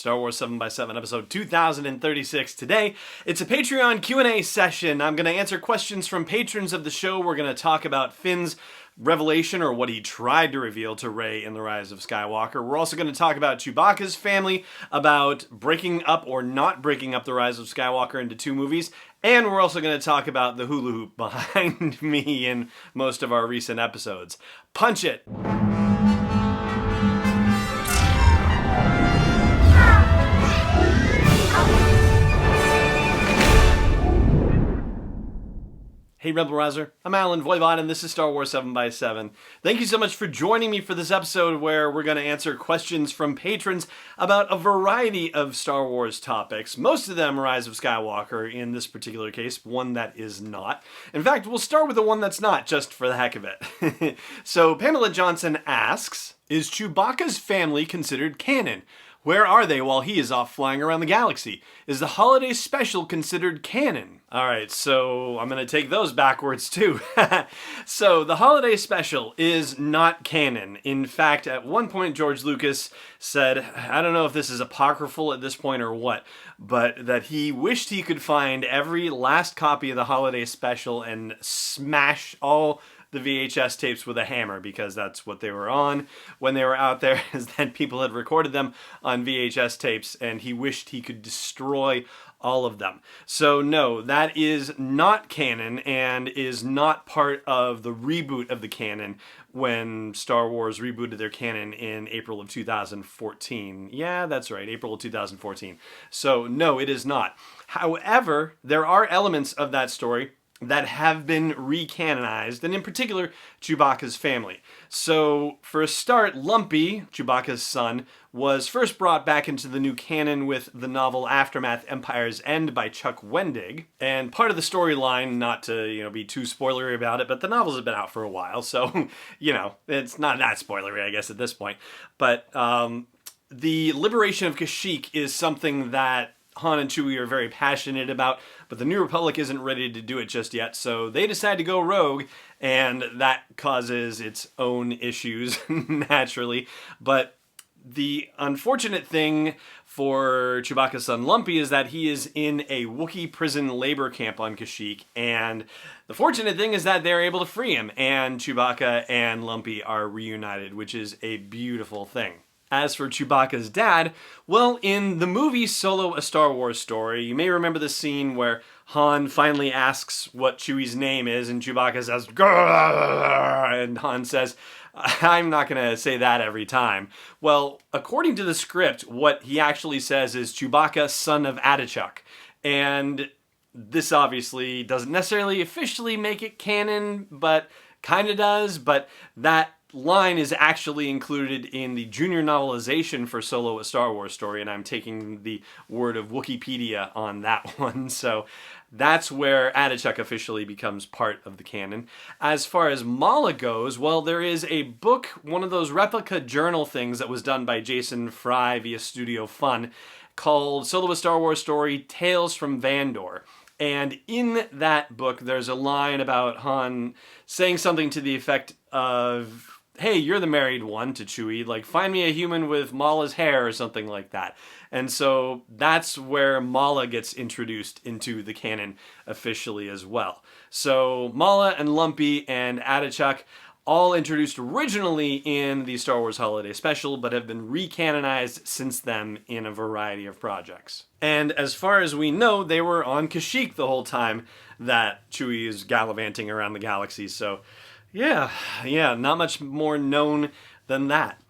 Star Wars 7x7, episode 2036. Today, it's a Patreon Q&A session. I'm going to answer questions from patrons of the show. We're going to talk about Finn's revelation, or what he tried to reveal to Rey in the Rise of Skywalker. We're also going to talk about Chewbacca's family, about breaking up or not breaking up the Rise of Skywalker into two movies, and we're also going to talk about the hula hoop behind me in most of our recent episodes. Punch it! Hey Rebel Rouser, I'm Alan Voivod and this is Star Wars 7x7. Thank you so much for joining me for this episode where we're going to answer questions from patrons about a variety of Star Wars topics. Most of them Rise of Skywalker in this particular case, one that is not. In fact, we'll start with the one that's not, just for the heck of it. So Pamela Johnson asks, is Chewbacca's family considered canon? Where are they while he is off flying around the galaxy? Is the holiday special considered canon? Alright, so I'm going to take those backwards too. So the holiday special is not canon. In fact, at one point George Lucas said, I don't know if this is apocryphal at this point or what, but that he wished he could find every last copy of the holiday special and smash all the VHS tapes with a hammer, because that's what they were on when they were out there, is that people had recorded them on VHS tapes and he wished he could destroy all of them. So no, that is not canon and is not part of the reboot of the canon when Star Wars rebooted their canon in April of 2014. Yeah, that's right, April of 2014. So no, it is not. However, there are elements of that story that have been re-canonized, and in particular, Chewbacca's family. So, for a start, Lumpy, Chewbacca's son, was first brought back into the new canon with the novel Aftermath Empire's End by Chuck Wendig. And part of the storyline, not to, be too spoilery about it, but the novels have been out for a while, so, it's not that spoilery, I guess, at this point. But the liberation of Kashyyyk is something that Han and Chewie are very passionate about, but the New Republic isn't ready to do it just yet, so they decide to go rogue, and that causes its own issues, naturally. But the unfortunate thing for Chewbacca's son Lumpy is that he is in a Wookiee prison labor camp on Kashyyyk, and the fortunate thing is that they're able to free him, and Chewbacca and Lumpy are reunited, which is a beautiful thing. As for Chewbacca's dad, well, in the movie Solo: A Star Wars Story, you may remember the scene where Han finally asks what Chewie's name is, and Chewbacca says, "Grrr," and Han says, I'm not going to say that every time. Well, according to the script, what he actually says is Chewbacca, son of Adachuk. And this obviously doesn't necessarily officially make it canon, but kind of does, but that line is actually included in the junior novelization for Solo: A Star Wars Story, and I'm taking the word of Wikipedia on that one, so that's where Adachuk officially becomes part of the canon. As far as Mala goes, well, there is a book, one of those replica journal things that was done by Jason Fry via Studio Fun, called Solo: A Star Wars Story, Tales from Vandor. And in that book, there's a line about Han saying something to the effect of, hey, you're the married one, to Chewie, like, find me a human with Mala's hair or something like that. And so that's where Mala gets introduced into the canon officially as well. So Mala and Lumpy and Adachuk, all introduced originally in the Star Wars Holiday Special, but have been re-canonized since then in a variety of projects. And as far as we know, they were on Kashyyyk the whole time that Chewie is gallivanting around the galaxy, so yeah, not much more known than that.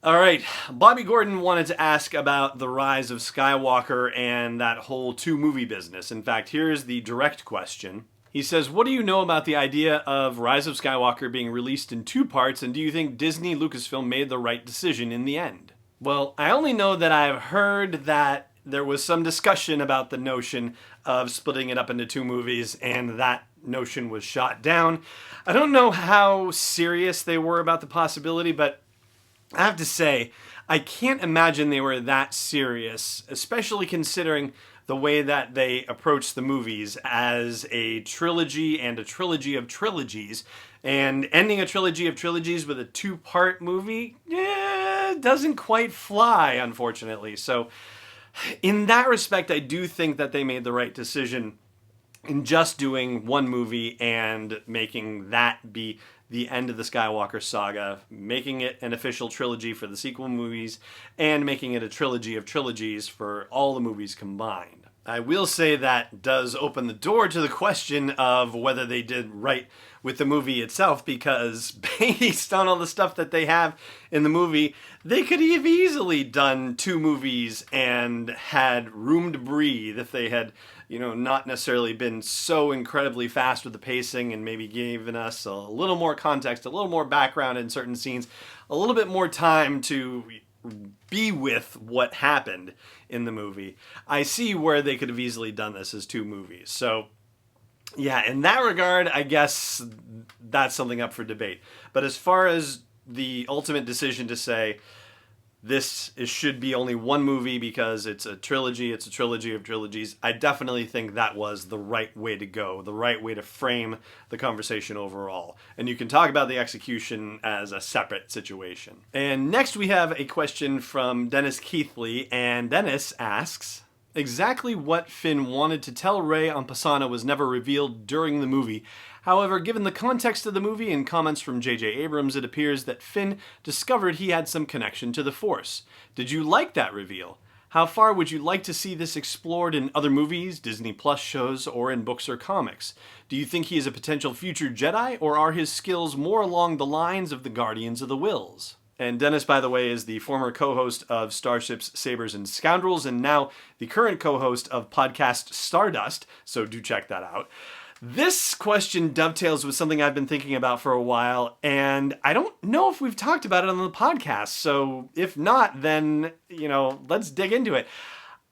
Alright, Bobby Gordon wanted to ask about the Rise of Skywalker and that whole two-movie business. In fact, here's the direct question. He says, what do you know about the idea of Rise of Skywalker being released in two parts, and do you think Disney Lucasfilm made the right decision in the end? Well, I only know that I've heard that there was some discussion about the notion of splitting it up into two movies, and that notion was shot down. I don't know how serious they were about the possibility, but I have to say, I can't imagine they were that serious, especially considering the way that they approach the movies as a trilogy and a trilogy of trilogies, and ending a trilogy of trilogies with a two-part movie, doesn't quite fly, unfortunately. So in that respect, I do think that they made the right decision in just doing one movie and making that be the end of the Skywalker saga, making it an official trilogy for the sequel movies, and making it a trilogy of trilogies for all the movies combined. I will say that does open the door to the question of whether they did right with the movie itself, because based on all the stuff that they have in the movie, they could have easily done 2 movies and had room to breathe if they had, not necessarily been so incredibly fast with the pacing and maybe given us a little more context, a little more background in certain scenes, a little bit more time to be with what happened in the movie. I see where they could have easily done this as 2 movies. So yeah, in that regard, I guess that's something up for debate. But as far as the ultimate decision to say should be only one movie because it's a trilogy of trilogies, I definitely think that was the right way to go, the right way to frame the conversation overall. And you can talk about the execution as a separate situation. And next we have a question from Dennis Keithley, and Dennis asks, exactly what Finn wanted to tell Rey on Pasaana was never revealed during the movie. However, given the context of the movie and comments from J.J. Abrams, it appears that Finn discovered he had some connection to the Force. Did you like that reveal? How far would you like to see this explored in other movies, Disney Plus shows, or in books or comics? Do you think he is a potential future Jedi, or are his skills more along the lines of the Guardians of the Whills? And Dennis, by the way, is the former co-host of Starships, Sabers, and Scoundrels, and now the current co-host of podcast Stardust, so do check that out. This question dovetails with something I've been thinking about for a while, and I don't know if we've talked about it on the podcast, so if not, then, let's dig into it.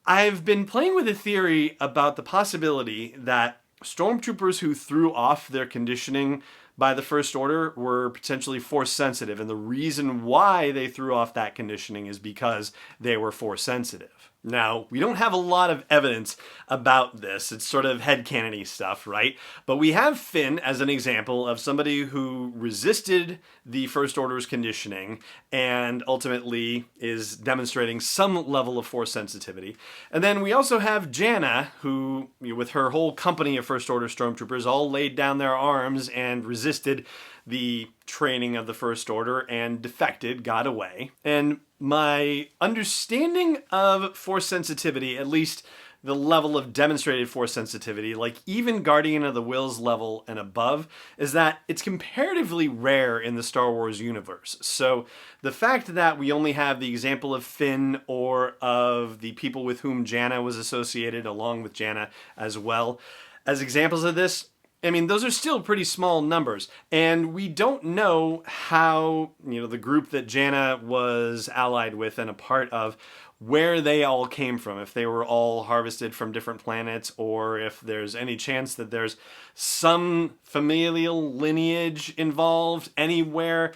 I've been playing with a theory about the possibility that stormtroopers who threw off their conditioning by the First Order were potentially Force sensitive, and the reason why they threw off that conditioning is because they were Force sensitive. Now, we don't have a lot of evidence about this. It's sort of headcanon-y stuff, right? But we have Finn as an example of somebody who resisted the First Order's conditioning and ultimately is demonstrating some level of Force sensitivity. And then we also have Janna, who, with her whole company of First Order stormtroopers, all laid down their arms and resisted the training of the First Order and defected, got away. And my understanding of Force sensitivity, at least the level of demonstrated Force sensitivity, like even Guardian of the Whills level and above, is that it's comparatively rare in the Star Wars universe. So the fact that we only have the example of Finn or of the people with whom Janna was associated, along with Janna as well, as examples of this, I mean, those are still pretty small numbers, and we don't know how, the group that Janna was allied with and a part of, where they all came from, if they were all harvested from different planets, or if there's any chance that there's some familial lineage involved anywhere.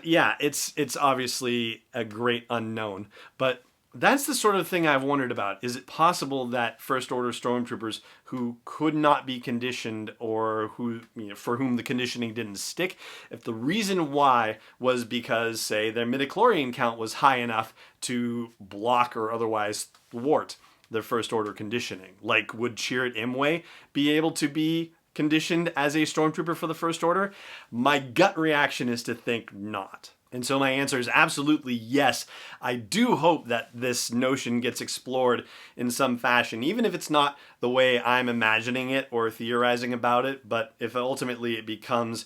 Yeah, it's obviously a great unknown, but that's the sort of thing I've wondered about. Is it possible that First Order stormtroopers who could not be conditioned, or who, for whom the conditioning didn't stick, if the reason why was because, say, their midichlorian count was high enough to block or otherwise thwart their First Order conditioning? Like, would Chirrut Imwe be able to be conditioned as a stormtrooper for the First Order? My gut reaction is to think not. And so my answer is absolutely yes. I do hope that this notion gets explored in some fashion, even if it's not the way I'm imagining it or theorizing about it, but if ultimately it becomes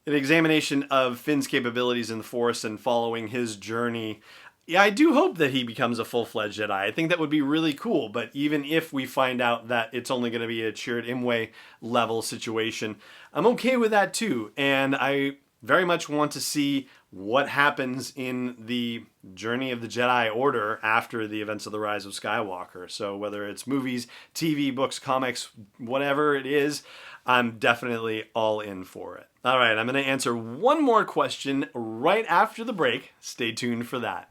an examination of Finn's capabilities in the Force and following his journey. Yeah, I do hope that he becomes a full-fledged Jedi. I think that would be really cool, but even if we find out that it's only going to be a Chirrut Imwe level situation, I'm okay with that too, and I very much want to see what happens in the journey of the Jedi Order after the events of the Rise of Skywalker. So whether it's movies, TV, books, comics, whatever it is, I'm definitely all in for it. All right, I'm going to answer one more question right after the break. Stay tuned for that.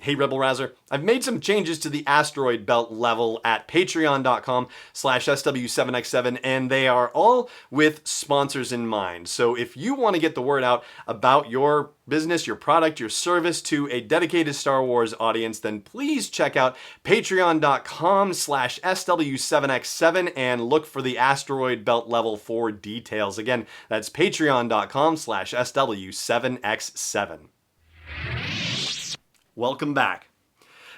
Hey Rebel Rouser, I've made some changes to the Asteroid Belt level at patreon.com/SW7X7, and they are all with sponsors in mind. So if you want to get the word out about your business, your product, your service to a dedicated Star Wars audience, then please check out patreon.com/SW7X7 and look for the Asteroid Belt level for details. Again, that's patreon.com/SW7X7. Welcome back.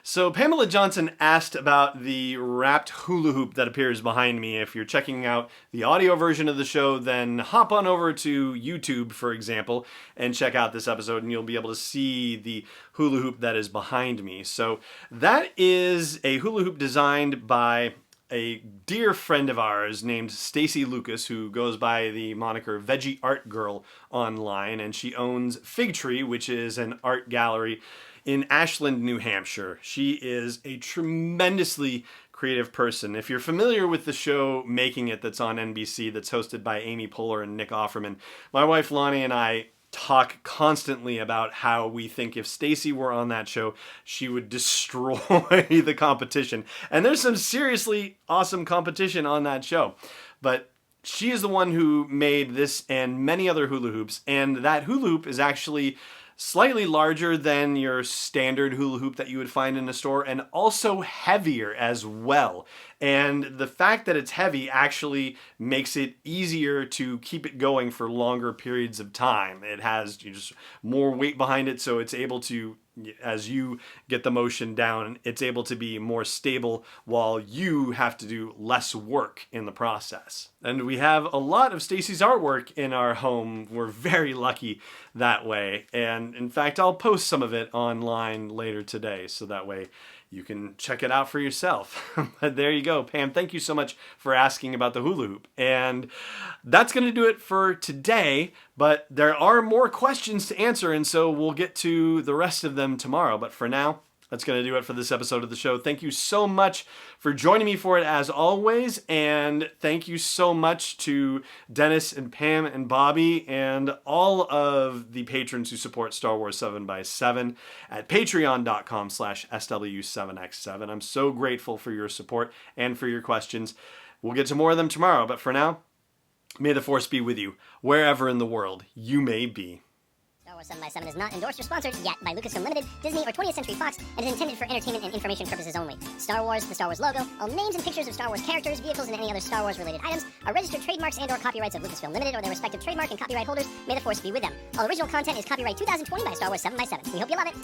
So Pamela Johnson asked about the wrapped hula hoop that appears behind me. If you're checking out the audio version of the show, then hop on over to YouTube, for example, and check out this episode, and you'll be able to see the hula hoop that is behind me. So that is a hula hoop designed by a dear friend of ours named Stacy Lucas, who goes by the moniker Veggie Art Girl online, and she owns Fig Tree, which is an art gallery in Ashland, New Hampshire. She is a tremendously creative person. If you're familiar with the show Making It that's on NBC, that's hosted by Amy Poehler and Nick Offerman, my wife Lonnie and I talk constantly about how we think if Stacy were on that show, she would destroy the competition. And there's some seriously awesome competition on that show. But she is the one who made this and many other hula hoops, and that hula hoop is actually slightly larger than your standard hula hoop that you would find in a store, and also heavier as well. And the fact that it's heavy actually makes it easier to keep it going for longer periods of time. It has just more weight behind it, so it's able to, as you get the motion down, it's able to be more stable while you have to do less work in the process. And we have a lot of Stacy's artwork in our home. We're very lucky that way. And in fact, I'll post some of it online later today, so that way you can check it out for yourself. But there you go, Pam. Thank you so much for asking about the hula hoop. And that's going to do it for today, but there are more questions to answer, and so we'll get to the rest of them tomorrow. But for now, that's going to do it for this episode of the show. Thank you so much for joining me for it, as always, and thank you so much to Dennis and Pam and Bobby and all of the patrons who support Star Wars 7x7 at patreon.com/SW7X7. I'm so grateful for your support and for your questions. We'll get to more of them tomorrow, but for now, may the Force be with you, wherever in the world you may be. Star Wars 7x7 is not endorsed or sponsored yet by Lucasfilm Limited, Disney, or 20th Century Fox, and is intended for entertainment and information purposes only. Star Wars, the Star Wars logo, all names and pictures of Star Wars characters, vehicles, and any other Star Wars-related items are registered trademarks and/or copyrights of Lucasfilm Limited or their respective trademark and copyright holders. May the Force be with them. All original content is copyright 2020 by Star Wars 7x7. We hope you love it.